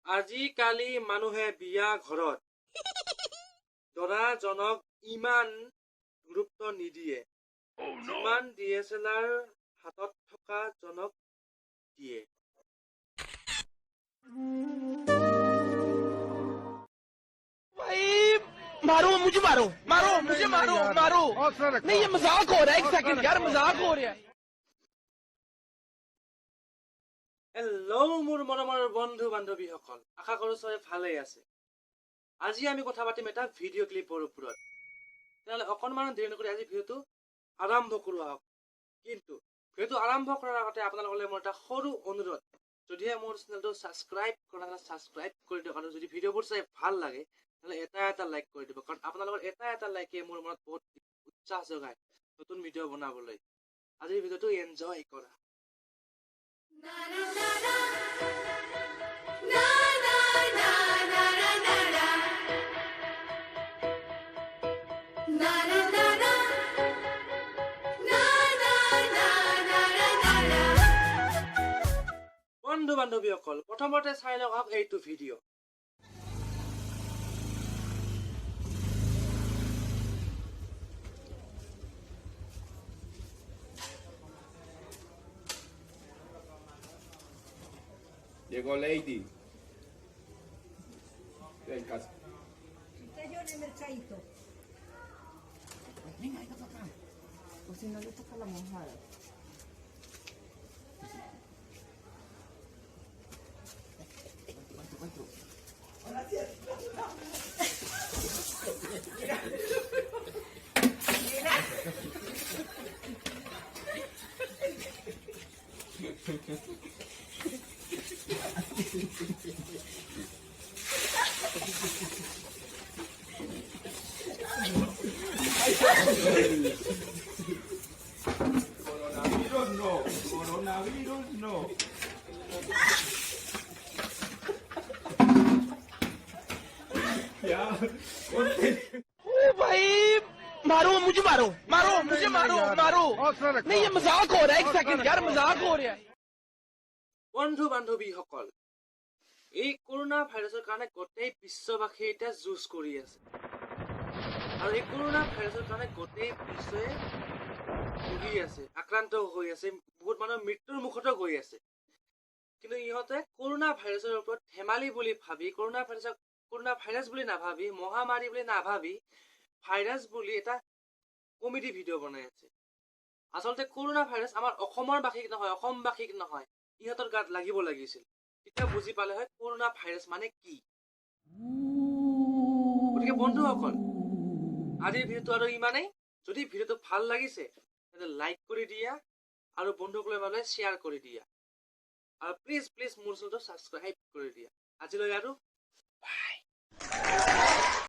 আজিকালি মানুহে বিয়া ঘৰত দৰাজনক ইমান গুৰুত্ব নিদিয়ে যিমান DSLR হাতত থকা জনক দিয়ে। मारो मुझे मारो मारो मुझे मारो मारो नहीं ये मजाक हो रहा है एक सेकंड यार मजाक हो रहा है। হেল্ল' মোৰ মৰমৰ বন্ধু বান্ধৱীসকল, আশা কৰোঁ চবে ভালেই আছে। আজি আমি কথা পাতিম এটা ভিডিঅ' ক্লিপৰ ওপৰত। তেনেহ'লে অকণমান দেৰি নকৰি আজি ভিডিঅ'টো আৰম্ভ কৰোঁ আহক। কিন্তু ভিডিঅ'টো আৰম্ভ কৰাৰ আগতে আপোনালোকলৈ মোৰ এটা সৰু অনুৰোধ, যদিহে মোৰ চেনেলটো ছাবস্ক্ৰাইব কৰা নাই ছাবস্ক্ৰাইব কৰি দিয়ক, আৰু যদি ভিডিঅ'বোৰ চাই ভাল লাগে তেতিয়াহ'লে এটা লাইক কৰি দিব, কাৰণ আপোনালোকৰ এটা লাইকে মোৰ মনত বহুত উৎসাহ যোগায় নতুন ভিডিঅ' বনাবলৈ। আজিৰ ভিডিঅ'টো এনজয় কৰা। বন্ধু বান্ধৱীসকল, প্ৰথমতে চাই লওক আহক এইটো video'. Llegó Lady del caso. Usted yo en el mercadito. Venga, venga para acá. O si no le toca la mojada. Coronavirus no, coronavirus no. Ya, ponte. ओ भाई मारो मुझे मारो मारो मुझे मारो मारो नहीं ये मजाक हो रहा है एक सेकंड यार मजाक हो रहा है। বন্ধু বান্ধৱীসকল, এই কৰোণা ভাইৰাছৰ কাৰণে গোটেই বিশ্ববাসী এতিয়া যুঁজ কৰি আছে, আৰু এই কৰোণা ভাইৰাছৰ কাৰণে গোটেই বিশ্বই ভুগি আছে, আক্ৰান্ত হৈ আছে, বহুত মানুহ মৃত্যুৰ মুখতো গৈ আছে। কিন্তু ইহঁতে কৰোণা ভাইৰাছৰ ওপৰত ধেমালি বুলি ভাবি, কৰোণা ভাইৰাছ বুলি নাভাবি, মহামাৰী বুলি নাভাবি, ভাইৰাছ বুলি এটা কমেডি ভিডিঅ' বনাই আছে। আচলতে কৰোণা ভাইৰাছ আমাৰ অসমবাসীক নহয়, অসমবাসীক নহয়, ইহঁতৰ গাত লাগিব লাগিছিল, তেতিয়া বুজি পালে হয় কৰোণা ভাইৰাছ মানে কি। গতিকে বন্ধুসকল, আজিৰ ভিডিঅ'টো আৰু ইমানেই। যদি ভিডিঅ'টো ভাল লাগিছে তেন্তে লাইক কৰি দিয়া আৰু বন্ধুসকলৰ মাজলৈ শ্বেয়াৰ কৰি দিয়া, আৰু প্লিজ মোৰ চেনেলটো ছাবস্ক্ৰাইব কৰি দিয়া। আজিলৈ আৰু বাই।